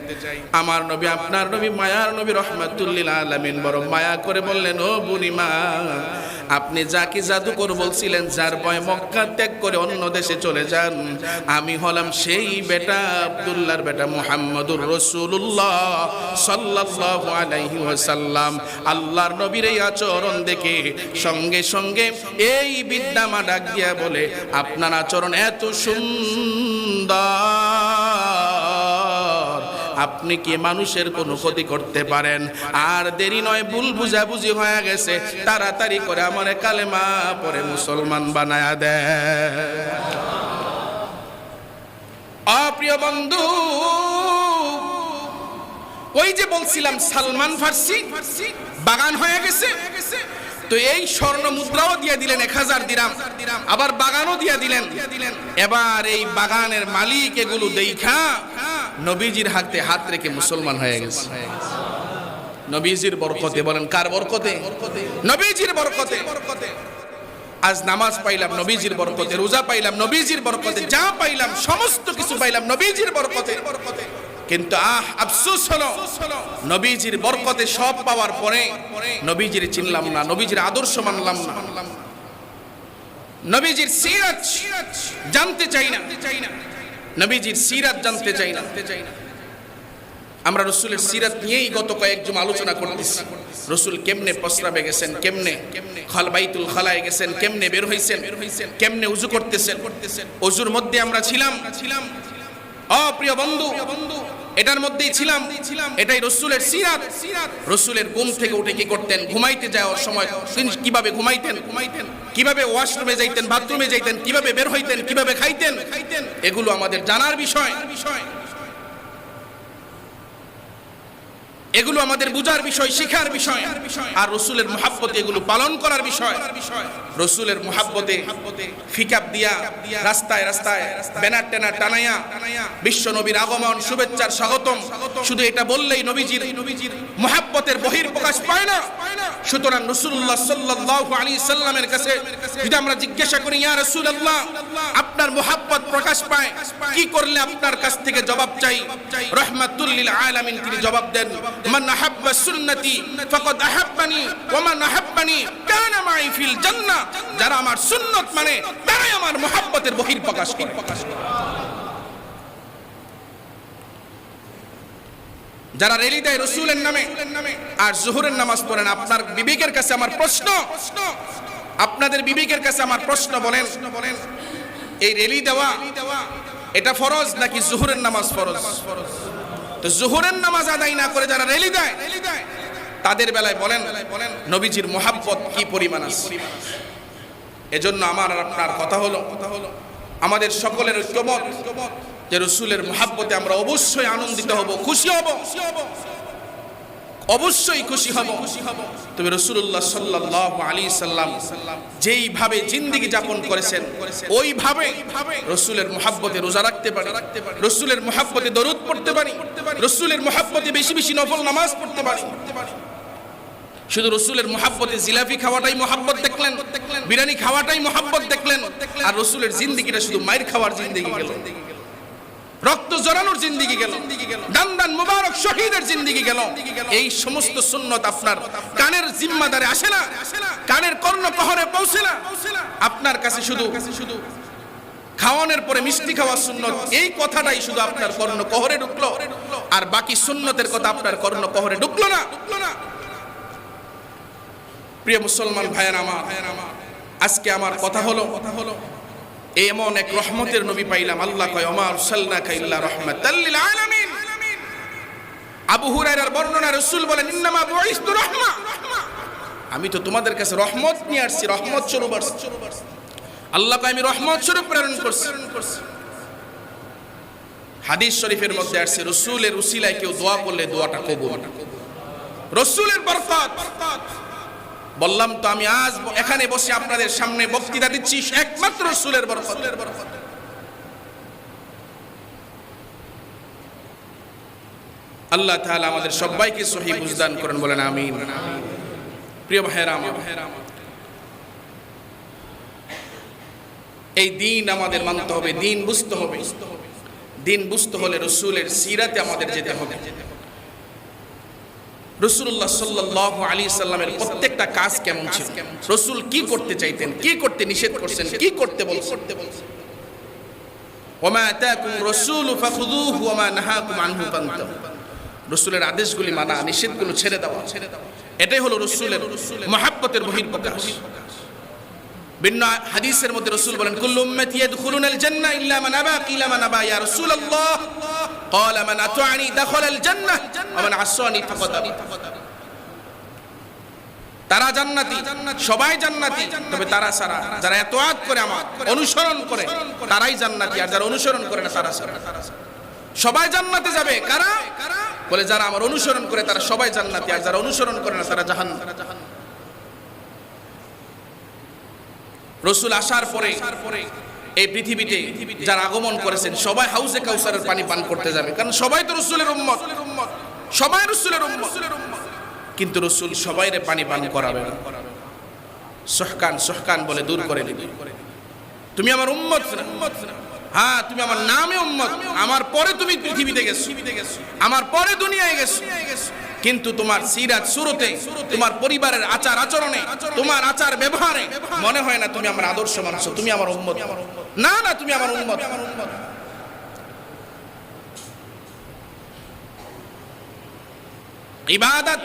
আমার নবী, আপনার নবী, মায়ার নবী, রহমাতুল লিল আলামিন বড় মায়া করে বললেন, ও বুড়িমা, আপনি যাকে জাদুকর বলছিলেন, যার ভয়ে মক্কা ত্যাগ করে অন্য দেশে চলে যান, আমি হলাম সেই বেটা, আব্দুল্লাহর বেটা মুহাম্মদুর রাসূলুল্লাহ সাল্লাল্লাহু আলাইহি ওয়াসাল্লাম। আল্লাহর নবীর এই আচরণ দেখে সঙ্গে সঙ্গে এই বিদ্যামা ডাক দিয়া বলে, আপনার আচরণ এত সুন্দর, আপনি কি মানুষের কোনো ক্ষতি করতে পারেন? আর দেরি নয়, ভুল বুঝাবুঝি হয়ে গেছে, তাড়াতাড়ি করে আমারে কালেমা পড়ে মুসলমান বানায়া দেয়। অপ্রিয় বন্ধু, ওই যে বলছিলাম সালমান ফার্সি বাগান হয়ে গেছে, তো এই স্বর্ণ মুদ্রাও দিয়ে দিলেন 1000 দিরহাম, আবার বাগানও দিয়ে দিলেন। এবার এই বাগানের মালিক এগুলো দেখা নবীজির হাতে হাত রেখে মুসলমান হয়ে গেছে। নবীজির বরকতে, বলেন কার বরকতে? নবীজির বরকতে। আজ নামাজ পাইলাম নবীজির বরকতে, রোজা পাইলাম নবীজির বরকতে, যা পাইলাম সমস্ত কিছু পাইলাম নবীজির বরকতে। কিন্তু আফসোস হলো, নবীজির বরকতে সব পাওয়ার পরে নবীজির চিনলাম না, নবীজির আদর্শ মানলাম না, নবীজির সিরাত জানতে চাই না, নবীজির সিরাত জানতে চাই না। আমরা রসুলের সিরাত নিয়েই গত কয়েক জুমা আলোচনা করতেছি। রসুল কেমনে প্রস্রাবে গেছেন, কেমনে বাইতুল খালায় গেছেন, কেমনে বের হইছেন, কেমনে উযু করতেছেন, ওযুর মধ্যে আমরা ছিলাম। প্রিয় বন্ধু, এটার মধ্যেই ছিলাম, এটাই রসুলের সিরাত। রসুলের ঘুম থেকে উঠে কি করতেন, ঘুমাইতে যাওয়ার সময় কিভাবে ঘুমাইতেন, কিভাবে ওয়াশরুমে যাইতেন, বাথরুমে যাইতেন, কিভাবে বের হইতেন, কিভাবে খাইতেন, এগুলো আমাদের জানার বিষয়, এগুলো আমাদের বুঝার বিষয়, শিখার বিষয়। আর রসুলের মুহাব্বতে এগুলো পালন করার বিষয়। রসুলের মুহাব্বতে ফিকাপ দিয়া রাস্তায় রাস্তায় ব্যানার ট্যানার টানাইয়া বিশ্ব নবীর আগমন, শুভেচ্ছার স্বাগতম, শুধু এটা বললেই নবীজির মুহাব্বতের বহির প্রকাশ পায় না। সুতরাং রাসূলুল্লাহ সাল্লাল্লাহু আলাইহি সাল্লামের কাছে যদি আমরা জিজ্ঞাসা করি, ইয়া রাসূলুল্লাহ, আপনার মুহাব্বত প্রকাশ পায় কি করলে? আপনার কাছ থেকে জবাব চাই। রাহমাতুল লিল আলামিন তিনি জবাব দেন, মান আহাব্বা সুন্নতি ফাকাদ আহাব্বানি ওয়া মান আহাব্বানি কানা মাই ফিল জান্নাহ। যারা আমার সুন্নত মানে তারাই আমার মুহাব্বতের বহির প্রকাশ করে। যারা রেলি দেয় রাসূলের নামে আর জোহরের নামাজ পড়েন, আপনার বিবেকের কাছে আমার প্রশ্ন, আপনাদের বিবেকের কাছে আমার প্রশ্ন, বলেন এই রেলি দেওয়া এটা ফরজ নাকি জোহরের নামাজ ফরজ? তো জোহরের নামাজ আদায় না করে যারা রেলি দেয়, তাদের বেলায় বলেন নবীজির মুহাব্বত কি পরিমাণ আছে? এজন্য আমার আর আপনার কথা হলো, আমাদের সকলের ঐক্যমত যে রাসূলের মুহাব্বতে আমরা অবশ্যই আনন্দিত হব, খুশি হব, অবশ্যই খুশি হব। তবে রাসূলুল্লাহ সাল্লাল্লাহু আলাইহি সাল্লাম যেইভাবে জিন্দেগি যাপন করেছেন, ওইভাবে রাসূলের মুহাব্বতে রোজা রাখতে পারি, রাসূলের মুহাব্বতে দরুদ পড়তে পারি, রাসূলের মুহাব্বতে বেশি বেশি নফল নামাজ পড়তে পারি। শুধু রাসূলের মুহাব্বতে জিলাপি খাওয়াটাই মুহাব্বত দেখলেন, বিরিয়ানি খাওয়াটাই মুহাব্বত দেখলেন, আর রাসূলের জিন্দেগিটা শুধু মাইর খাওয়ার জিন্দেগি গেল, রক্ত জড়ানোর জিন্দেগি গেল, দান দান মুবারক শহীদের জিন্দেগি গেল। এই সমস্ত সুন্নত আপনার কানের জিম্মাদারে আসে না, কানের কর্ণকহরে পৌঁছে না। আপনার কাছে শুধু খাওয়ানোর পরে মিষ্টি খাওয়া সুন্নত, এই কথাটাই শুধু আপনার কর্ণকহরে ঢুকলো, আর বাকি সুন্নতের কথা আপনার কর্ণকহরে ঢুকলো না। প্রিয় মুসলমান ভাইয়ের আমার, আজকে আমার কথা হলো এমন এক রহমতের নবী পাইলাম। আল্লাহ কয়, ওমা আরসালনাকা ইল্লা রাহমাতাল লিল আলামিন। আবু হুরায়রার বর্ণনা, রাসূল বলেন, ইন্নামা বুইসতু রাহমা, আমি তো তোমাদের কাছে রহমত নিয়ে আসছি, রহমত স্বরূপ আসছি। আল্লাহকে আমি রহমত স্বরূপ প্রেরণ করছি। হাদিস শরীফের মধ্যে আসছে রাসূলের উসিলায় কেউ দোয়া করলে দোয়াটা কবুল। রাসূলের বরকত। বললাম তো আমি আজ এখানে বসে আপনাদের সামনে বক্তৃতা দিচ্ছি একমাত্র রাসূলের বরকত। আল্লাহ তাআলা আমাদের সবাইকে সহিহ বুঝদান করেন, বলেন আমিন। প্রিয় ভাইরা আমার, এই দিন আমাদের মানতে হবে, দিন বুঝতে হবে। দিন বুঝতে হলে রাসূলের সিরাতে আমাদের যেতে হবে। রাসূলুল্লাহ সাল্লাল্লাহু আলাইহি সাল্লামের প্রত্যেকটা কাজ কেমন ছিল, রাসূল কি করতে চাইতেন, কি করতে নিষেধ করছেন, কি করতে বলছেন। ওমা আতাকুম রাসূলু ফাখুযুহু ওয়া মা নাহাকুম আনহু ফান্তাহু। রাসূলের আদেশগুলি মানা, নিষেধগুলো ছেড়ে দেওয়া, এটাই হলো রাসূলের মহব্বতের বহিঃপ্রকাশ। ভিন্ন হাদিসের মধ্যে রাসূল বলেন কুল্লু উম্মতি ইয়াদখুলুনাল জান্নাহ ইল্লা মান আবা, কিলা মান আবা ইয়া রাসূলুল্লাহ, ক্বালা মান আতা'নি দাখালাল জান্নাহ ওয়া মান আসানি ফাকাদ আবা। তারা জান্নাতি, সবাই জান্নাতি, তবে তারা সারা যারা ইতাআত করে, আমার অনুসরণ করে, তারাই জান্নাতি, আর যারা অনুসরণ করে না তারা সারা। সবাই জান্নাতে যাবে, কারা? বলে যারা আমার অনুসরণ করে তারা সবাই জান্নাতি, আর যারা অনুসরণ করে না তারা জাহান্নাম। রাসূল আসার পরে এই পৃথিবীতে যারা আগমন করেছেন সবাই হাউজে কাউসারের পানি পান করতে যাবে, কারণ সবাই তো রাসূলের উম্মত, সবাই রাসূলের উম্মত। কিন্তু রাসূল সবাইরে পানি পান করাবে না। সুহকান সুহকান বলে দূর করে দিবে। তুমি আমার উম্মত না, হ্যাঁ তুমি আমার নামে উম্মত, আমার পরে তুমি পৃথিবীতে গেছো, আমার পরে দুনিয়ায় গেছো, কিন্তু তোমার সিরাত সুরতে, তোমার পরিবারের আচার আচরণে, তোমার আচার ব্যবহারে মনে হয় না তুমি আমার আদর্শ মানছো, তুমি আমার উম্মত। না না, তুমি আমার উম্মত। ইবাদত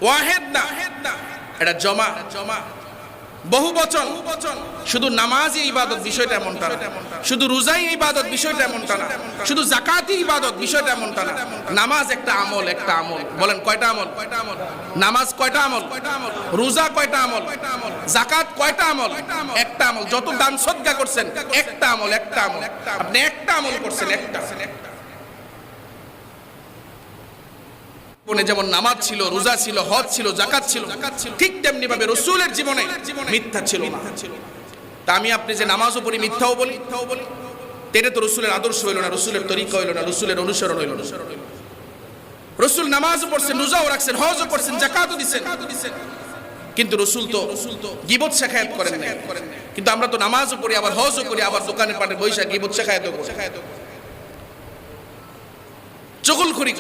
ওয়াহিদ না, এটা জমা, বহু বচন। শুধু নামাজই ইবাদত বিষয়টা এমনটা না, শুধু রোজাই ইবাদত বিষয়টা এমনটা না, শুধু যাকাতই ইবাদত বিষয়টা এমনটা না। নামাজ একটা আমল, একটা আমল। বলেন কয়টা আমল? নামাজ কয়টা আমল? রোজা কয়টা আমল? যাকাত কয়টা আমল? একটা আমল। যত দান সদকা করছেন একটা আমল, একটা আমল। আপনি একটা আমল করছেন, একটা। যেমন নামাজ ছিল, রোজা ছিল, হজ ছিল, যাকাত ছিল, ঠিক তেমনি ভাবে রাসূলের জীবনে মিথ্যা ছিল না। তা আমি আপনি যে নামাজও পড়ি, মিথ্যাও বলি, এটা তো রাসূলের আদর্শ হইল না, রাসূলের তরিকা হইল না, রাসূলের অনুসরণ হইল না। রাসূল নামাজও পড়ছেন, রোজাও রাখছেন, হজও করছেন, যাকাতও দিয়েছেন, কিন্তু রাসূল তো গীবত শেখায়াত করেন না। কিন্তু আমরা তো নামাজও পড়ি, আবার হজও করি, আবার দোকানে পাটে বৈশা গীবত শেখায়াতও করি, চগলখড়ি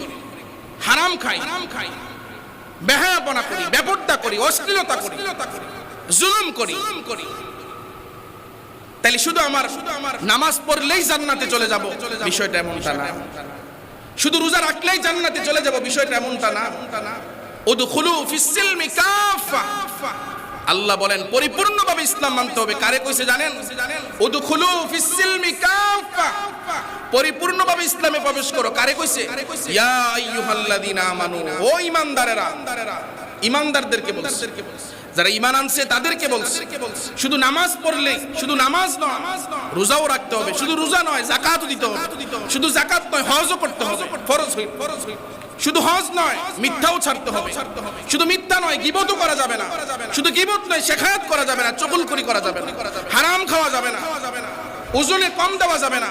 করি, হারাম খাই, বেহায়াপনা করি, বেপরদা করি, অশ্লীলতা করি, জুলুম করি। তাইলে শুধু আমার নামাজ পড়লেই জান্নাতে চলে যাব, বিষয়টা এমনটা না। শুধু রোজা রাখলেই জান্নাতে চলে যাব, বিষয়টা এমনটা না। উদখুলু ফিস সিলমি কাফা। আল্লাহ বলেন পরিপূর্ণভাবে ইসলাম মানতে হবে। কারে কইছে জানেন? উদখুলু ফিস সিলমি কাফা, পরিপূর্ণভাবে ইসলামে প্রবেশ করো। কারে কইছে? ইয়া আইয়ুহাল্লাযীনা আমানু, ও ঈমানদারেরা। ঈমানদারদেরকে বলছে, যারা ঈমান আনছে তাদেরকে বলছে। শুধু নামাজ পড়লেই, শুধু নামাজ নয়, রোজাও রাখতে হবে। শুধু রোজা নয়, যাকাতও দিতে হবে। শুধু যাকাত নয়, হজও করতে হবে, ফরজ হই। শুধু হজ নয়, মিথ্যাও ছাড়তে হবে। শুধু মিথ্যা নয়, গীবতও করা যাবে না। শুধু গীবত নয়, শেখায়াত করা যাবে না, চগলখড়ি করা যাবে না, হারাম খাওয়া যাবে না, ওজনে কম দেওয়া যাবে না,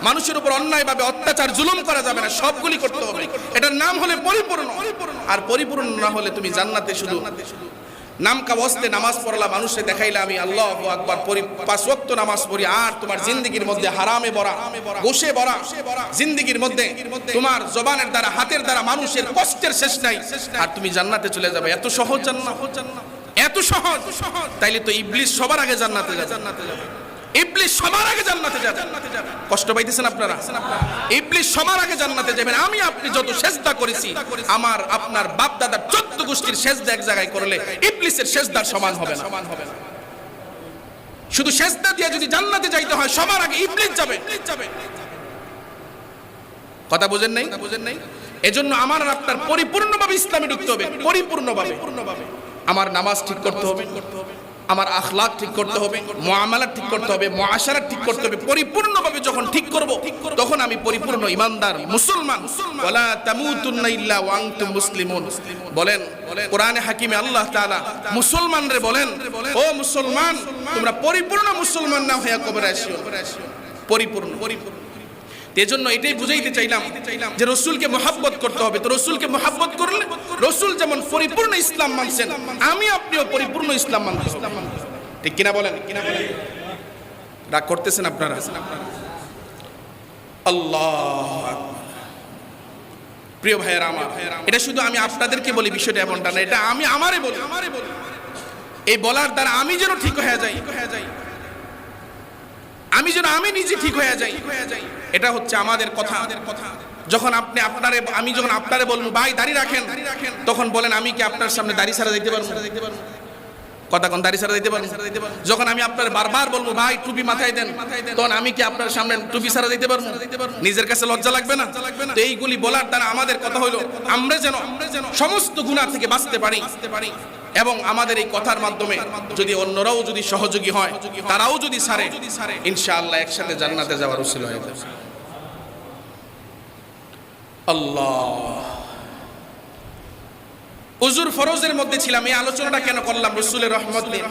মানুষের উপর অন্যায়ভাবে অত্যাচার জুলুম করা যাবে না, সবগুলি করতে হবে। এটার নাম হলে পরিপূর্ণ। আর পরিপূর্ণ না হলে তুমি জান্নাতে শুধু নাম কা ওয়াস্তে নামাজ পড়লা, মানুষে দেখাইলা আমি আল্লাহু আকবার পড়ি, 5 ওয়াক্ত নামাজ পড়ি, আর তোমার জিন্দেগীর মধ্যে হারামে ভরা, গোশে ভরা জিন্দেগীর মধ্যে, তোমার জবানের দ্বারা, হাতের দ্বারা মানুষের কষ্টের শেষ নাই, আর তুমি জান্নাতে চলে যাবে। এত সহজ জান্নাত, এত সহজ। তাইলে তো ইবলিস সবার আগে জান্নাতে যাবে। ইবলিস সবার আগে জান্নাতে যাবে। কষ্ট পাইতেছেন আপনারা? ইবলিস সবার আগে জান্নাতে যাবেন। আমি আপনি যত সেজদা করেছি, আমার আপনার বাপ দাদার 14 গোষ্ঠীর সেজদা এক জায়গায় করলে ইবলিসের সেজদার সমান হবে না। শুধু সেজদা দিয়ে যদি জান্নাতে যাইতে হয়, সবার আগে ইবলিস যাবে। কথা বুঝেন নাই? এজন্য আমার আর আপনার পরিপূর্ণভাবে ইসলামে ঢুকতে হবে, পরিপূর্ণভাবে। আমার নামাজ ঠিক করতে হবে, আমার আখলাক ঠিক করতে হবে, মুআমালাত ঠিক করতে হবে, মুআশারাত ঠিক করতে হবে। পরিপূর্ণভাবে যখন ঠিক করব তখন আমি পরিপূর্ণ ঈমানদার মুসলমান। ওয়ালা তামুতুন্না ইল্লা ওয়া আনতুম মুসলিমুন বলেন কোরআনে হাকিমে আল্লাহ তাআলা মুসলমানরে বলেন, ও মুসলমান তোমরা পরিপূর্ণ মুসলমান না হয়ে কবরে আসিও, পরিপূর্ণ। এজন্য এটাই বুঝাইতে চাইলাম যে রসুলকে মহব্বত করতে হবে। তো রসুলকে মহব্বত করলে রসুল যেমন পরিপূর্ণ ইসলাম মানছেন, আমি আপনিও পরিপূর্ণ ইসলাম মানতে হবে, ঠিক কিনা বলেন? রাগ করতেছেন আপনারা? আল্লাহ প্রিয় ভাইয়েরা আমার, এটা শুধু আমি আপনাদেরকে বলি বিষয়টা এমনটা না, এটা আমি আমারে বলি। এই বলার দ্বারা আমি যেন ঠিক হয়ে যাই, আমি নিজে ঠিক হয়ে যাই, এটা হচ্ছে আমাদের কথা। যখন আমি যখন আপনারে বলবো ভাই দাড়ি রাখেন, তখন বলেন আমি কি আপনার সামনে দাড়ি ছাড়া দিতে পারবো? কথা কোন দাড়ি ছাড়া দিতে পারবো? যখন আমি আপনার বারবার বলবো ভাই টুপি মাথায় দেন, তখন আমি কি আপনার সামনে টুপি ছাড়া দিতে পারবো? নিজের কাছে লজ্জা লাগবে না? তো এইগুলি বলার দ্বারা আমাদের কথা হলো আমরা যেন সমস্ত গুনাহ থেকে বাঁচতে পারি, এবং আমাদের এই কথার মাধ্যমে যদি অন্যরাও যদি সহযোগী হয়, তারাও যদি ছাড়ে, ইনশাআল্লাহ একসাথে জান্নাতে যাওয়ার উসিলা হয়ে যাবে। আল্লাহ, উজুর ফরজের মধ্যে ছিলাম। এই আলোচনাটা কেন করলাম? রাসূলের রহমত নিয়ে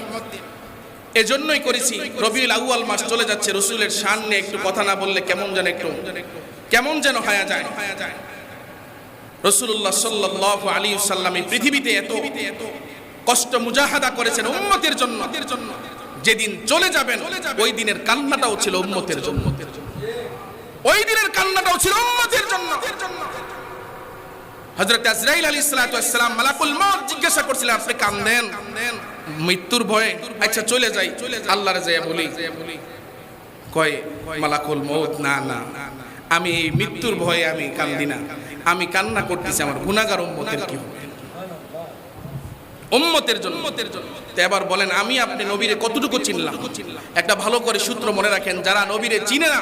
এজন্যই করেছি। রবিউল আউয়াল মাস চলে যাচ্ছে, রাসূলের শান নিয়ে একটু কথা না বললে কেমন যেন হয়ে যায়। রাসূলুল্লাহ সাল্লাল্লাহু আলাইহি ওয়াসাল্লাম এই পৃথিবীতে এত কষ্ট মুজাহাদা করেছেন উম্মতের জন্য, যেদিন চলে যাবেন ওই দিনের কান্নাটাও ছিল উম্মতের জন্য, ওই দিনের কান্নাটাও ছিল উম্মতের জন্য। হযরত আজরাইল আলাইহিস সালাতু ওয়াস সালাম মালাকুল মউত জিজ্ঞাসা করছিলেন আপনি কাঁদেন মৃত্যুর ভয়ে? আচ্ছা চলে যাই, আল্লাহর যায়া বলি, কয় মালাকুল মউত না না, আমি এই মৃত্যুর ভয়ে আমি কাঁদি না, আমি কান্না করতেছি আমার গুনাহগার উম্মতের কি হবে, উম্মতের জন্য। তো এবার বলেন আমি আপনি নবীরে কতটুকু চিনলাম? একটা ভালো করে সূত্র মনে রাখেন, যারা নবীরে চিনে না,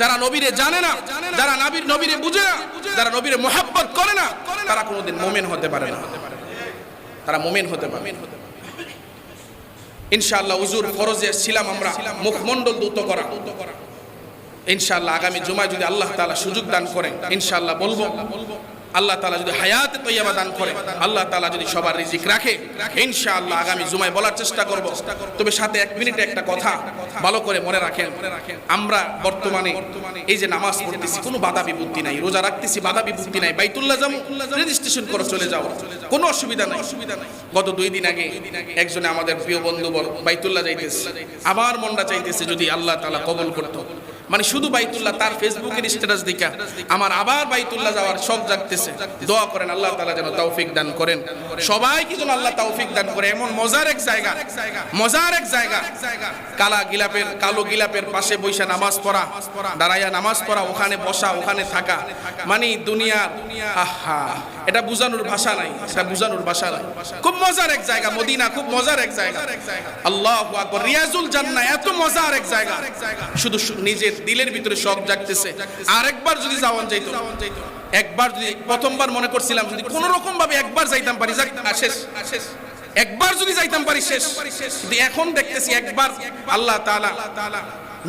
যারা নবীরে জানে না, যারা নবীরে বুঝে না, যারা নবীরে মুহাব্বত করে না, তারা কোনোদিন মুমিন হতে পারে না, তারা মুমিন হতে পারে। ইনশাআল্লাহ হুজুর ফরজে ছিলাম আমরা মুখমণ্ডল দ্রুত করা। ইনশাআল্লাহ আগামী জুমায় যদি আল্লাহ তাআলা সুযোগ দান করে ইনশাআল্লাহ বলবো। আল্লাহ তাআলা যদি হায়াতে তৈয়বা দান করে, আল্লাহ তাআলা যদি সবার রিজিক রাখে, ইনশাআল্লাহ আগামী জুমায় বলার চেষ্টা করব। তবে সাথে 1 মিনিটে একটা কথা ভালো করে মনে রাখেন, আমরা বর্তমানে এই যে নামাজ পড়তেছি কোনো বাধা বিপত্তি নাই, রোজা রাখতেছি বাধা বিপত্তি নাই, বাইতুল্লাহ যাবো রেজিস্ট্রেশন করে চলে যাও, কোনো অসুবিধা নাই। গত 2 দিন আগে একজনে আমাদের প্রিয় বন্ধু বাইতুল্লাহ যাইতেছে, আমার মনটা চাইতেছে যদি আল্লাহ তাআলা কবুল করতো, মানে শুধু বাইতুল্লাহ তার ফেসবুকের স্ট্যাটাস দেখা আমার আবার বাইতুল্লাহ যাওয়ার শখ জাগতেছে। দোয়া করেন আল্লাহ তাআলা যেন তৌফিক দান করেন, সবাইকে যেন আল্লাহ তৌফিক দান করে। এমন মজার এক জায়গা কালো গিলাপের পাশে বসে নামাজ পড়া, দাঁড়াইয়া নামাজ পড়া, ওখানে বসা, ওখানে থাকা, মানে দুনিয়ার আহা, এটা বুঝানোর ভাষা নাই, এটা বুঝানোর ভাষা নাই। খুব মজার এক জায়গা মদিনা, খুব মজার এক জায়গা। আল্লাহু আকবার, রিয়াজুল জান্নাহ, এত মজার এক জায়গা। শুধু নিজের দিলের ভিতরে শখ জাগতেছে আরেকবার যদি যাওয়ান যাইতো। একবার যদি প্রথমবার মনে করছিলাম যদি কোন রকম ভাবে একবার যাইতাম পারি, শেষ, একবার যদি যাইতাম পারি শেষ। কিন্তু এখন দেখতেছি একবার আল্লাহ তাআলা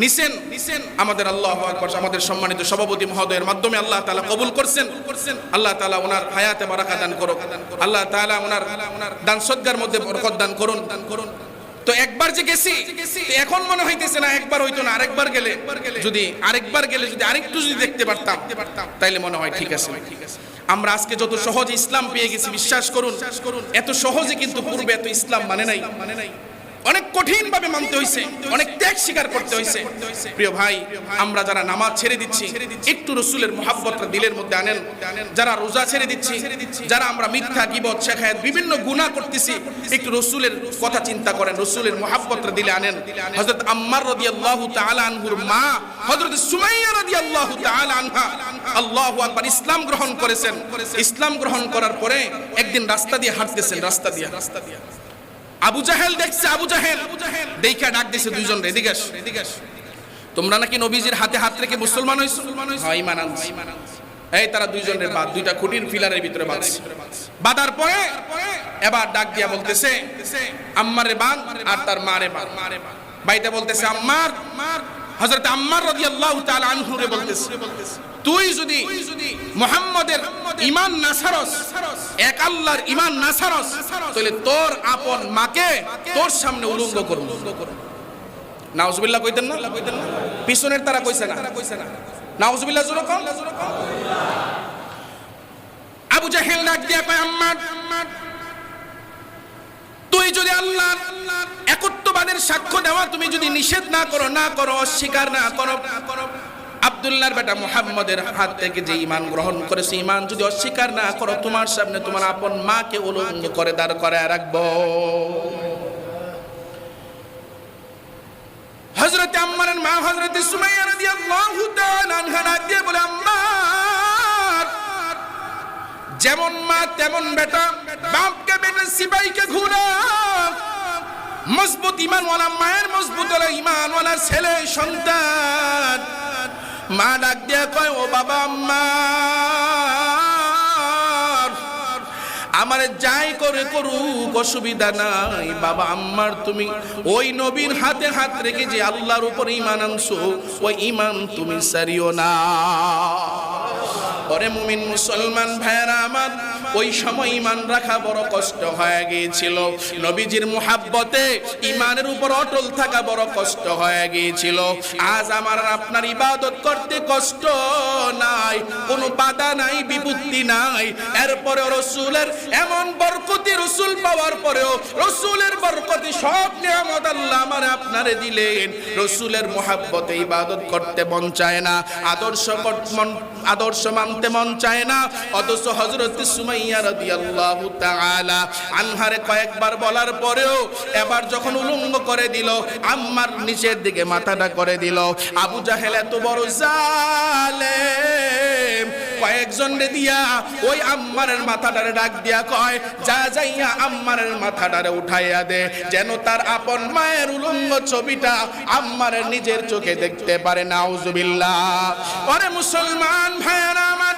নিছেন আমাদের, আল্লাহু আকবার, আমাদের সম্মানিত সভাপতি মহোদয়ের মাধ্যমে আল্লাহ তাআলা কবুল করছেন। আল্লাহ তাআলা ওনার হায়াতে বারাকা দান করুন, আল্লাহ তাআলা ওনার দান সদকার মধ্যে বরকত দান করুন। তো একবার যে গেছি এখন মনে হইতেছে না একবার হইতো না, আরেকবার গেলে যদি আরেকটু যদি দেখতে পারতাম তাইলে মনে হয় ঠিক আছে। আমরা আজকে যত সহজে ইসলাম পেয়ে গেছি, বিশ্বাস করুন এত সহজে কিন্তু পূর্বে এত ইসলাম মানে নাই, অনেক কঠিন ভাবে মানতে হইছে, অনেক ত্যাগ স্বীকার করতে হইছে। প্রিয় ভাই, আমরা যারা নামাজ ছেড়ে দিচ্ছি একটু রাসূলের মুহাব্বতটা দিলের মধ্যে আনেন। যারা রোজা ছেড়ে দিচ্ছি, যারা আমরা মিথ্যা, গীবত, শেখায়েত, বিভিন্ন গুনাহ করতেছি, একটু রাসূলের কথা চিন্তা করেন, রাসূলের মুহাব্বতটা দিলে আনেন। হযরত আম্মার রাদিয়াল্লাহু তাআলা আনহুর মা হযরত সুমাইয়া রাদিয়াল্লাহু তাআলা আনহা, আল্লাহু আকবার, ইসলাম গ্রহণ করেছেন। ইসলাম গ্রহণ করার পরে একদিন রাস্তা দিয়ে হাঁটতেছেন, রাস্তা দিয়ে আবু জাহেল দেখছে, আবু জাহেল দেখা ডাক দিছে দুইজন রে, এদিকে আস, তোমরা নাকি নবীজির হাতে হাত রেখে মুসলমান হইছো? হ্যাঁ, ঈমান আনছি। এই তারা দুইজনের বাদ, দুইটা খুঁটির ফিলারের ভিতরে বাঁধছে। বাঁধার পরে এবার ডাক দিয়া বলতেছে আম্মারে বাঁধ আর তার মারে বাঁধ। বাইতে বলতেছে আম্মার, হযরত আম্মার রাদিয়াল্লাহু তাআলা আনহু রে বলতেছে, তুই যদি মুহাম্মাদের ঈমান না ছাড়স, এক আল্লাহর ঈমান না ছাড়স, তাহলে তোর আপন মাকে তোর সামনে উলঙ্গ করব। নাউজুবিল্লাহ কইতেন না? পিছনের তারা কইছে না? নাউজুবিল্লাহ জোরে কও। আবু জাহেল ডাক দিয়া কয় আম্মার, তুই যদি আল্লাহর একত্ববাদের সাক্ষ্য দেওয়া তুমি যদি নিষেধ না করো, অস্বীকার না করো, আব্দুল্লাহর বেটা মুহাম্মদের হাত থেকে যে ঈমান গ্রহণ করেছে, ঈমান যদি অস্বীকার না করো, তোমার সামনে তোমার আপন মাকে উলঙ্গ করে দাঁড় করায় রাখবো। হযরত আম্মারের মা হযরত সুমাইয়া রাদিয়াল্লাহু তাআলা আনহা ডাক দিয়ে বলে আম্মার, যেমন মা তেমন বেটা, বাপকে বেটা সিপাইকে ঘুরা। মজবুত ঈমানওয়ালা মায়ের মজবুত ঈমানওয়ালা ছেলে সন্তান। মা ডাক দিয়া কয় ও বাবা আম্মার, আমারে যাই করে করুক অসুবিধা নাই। বাবা আম্মার, তুমি ওই নবীর হাতে হাত রেখে যে আল্লাহর উপর ঈমান আনছো, ওই ঈমান তুমি ছাড়িও না। ওরে মুমিন মুসলমান ভাইরা আমার, ওই সময় ঈমান রাখা বড় কষ্ট হয়ে গিয়েছিল। নবীজির মুহাব্বতে ঈমানের উপর অটল থাকা বড় কষ্ট হয়ে গিয়েছিল। আজ আমার আপনার ইবাদত করতে কষ্ট নাই, কোনো বাধা নাই, বিপত্তি নাই। এরপরে রাসূলের এমন বরকতি, রাসূল পাওয়ার পরেও রাসূলের বরকতি সব নিয়ামত আল্লাহ আমারে আপনারে দিলেন। রাসূলের মুহাব্বতে ইবাদত করতে মন চায় না, আদর্শ মানতে মন চায় না। অথচ হযরত সুমাইয়া রাদিয়াল্লাহু তাআলা আনহারে কয়েকবার বলার পরেও এবার যখন উলঙ্গ করে দিল, আম্মার নিচের দিকে মাথাটা করে দিল। আবু জাহেল এত বড় জালেম, কয়েকজন রে দিয়া ওই আম্মারের মাথাটারে ডাক দিয়া কয়, যা যাইয়া আম্মারের মাথাটারে উঠাইয়া দে, যেন তার আপন মায়ের উলঙ্গ ছবিটা আম্মারের নিজের চোখে দেখতে পারে। নাউজুবিল্লাহ। ওরে মুসলমান ভাইরা আমার,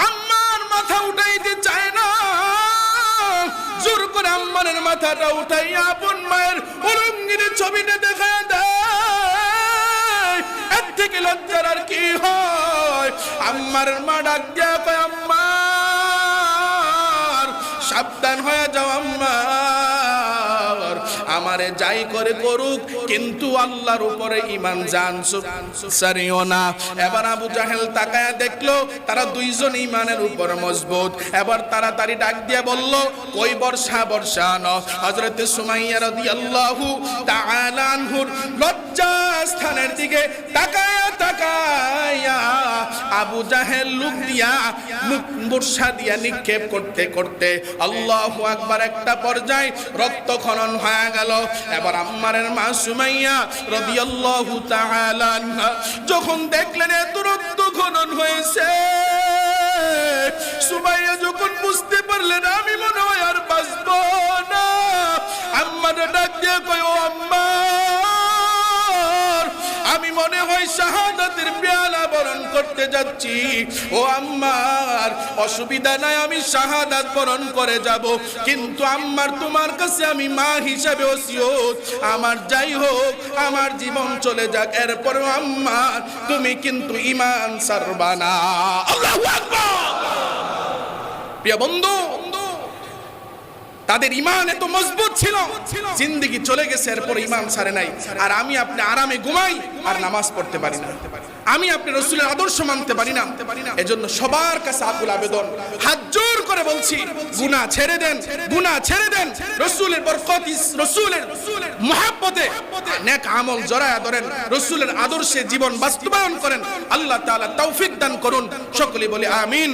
আম্মার মাথা উঠাইতে চায় না, জোর করে আম্মারের মাথাটা উঠাইয়া আপন মায়ের উলঙ্গের ছবিটা দেখায় দেয়। এর থেকে লজ্জার আর কি হয়? আম্মার মা ডাক দিয়া কয় আম্মার, সাবধান হয়ে যাও আম্মার, আমারে যাই করে করুক কিন্তু আল্লাহর উপরে ঈমান ছাড়িও না। এবার আবু জাহেল তাকায়া দেখলো তারা দুইজন ঈমানের উপর মজবুত। এবার তাড়াতাড়ি ডাক দিয়ে বলল, কই বর্ষা ন। হযরত সুমাইয়া রাদিয়াল্লাহু তাআলা আনহুর লজ্জা স্থানের দিকে তাকায়া আবু জাহেল লুক দিয়া বর্ষা দিয়া নিক্ষেপ করতে করতে আল্লাহু আকবার, একটা পর্যায়ে রক্তক্ষরণ হয়ে গেল। এবার আম্মারের মা সুমাইয়া রাদিয়াল্লাহু তাআলা আনহা যখন দেখলেন এত রক্তক্ষরণ হয়েছে, সুমাইয়া যখন বুঝতে পারলেন আমি মনে হয় আর বাঁচব না, আম্মারে ডাক দিয়ে কয় ও আম্মা, আমি মনে হয় শাহাদাতের পেয়ালা বরণ করতে যাচ্ছি। ও আম্মার, অসুবিধা নাই, আমি শাহাদাত বরণ করে যাব, কিন্তু আম্মার তোমার কাছে আমি মা হিসাবে ওসিয়ত, আমার যাই হোক আমার জীবন চলে যাক, এরপরও আম্মা তুমি কিন্তু ঈমান ছাড়বা না। আল্লাহু আকবার। প্রিয় বন্ধু, তাদের ঈমান এত মজবুত ছিল, জিন্দেগি চলে গেছে এরপর ঈমান ছাড়ে নাই। আর আমি আপনি আরামে ঘুমাই আর নামাজ পড়তে পারি না, আমি আপনি রাসূলের আদর্শ মানতে পারি না। এজন্য সবার কাছে আকুল আবেদন, হাত জোর করে বলছি, গুনাহ ছেড়ে দেন, গুনাহ ছেড়ে দেন, রাসূলের বরকত, রাসূলের মুহাব্বতে নেক আমল জড়ায়া ধরেন, রাসূলের আদর্শে জীবন বাস্তবায়ন করেন। আল্লাহ তাআলা তৌফিক দান করুন। সকলে বলি আমিন।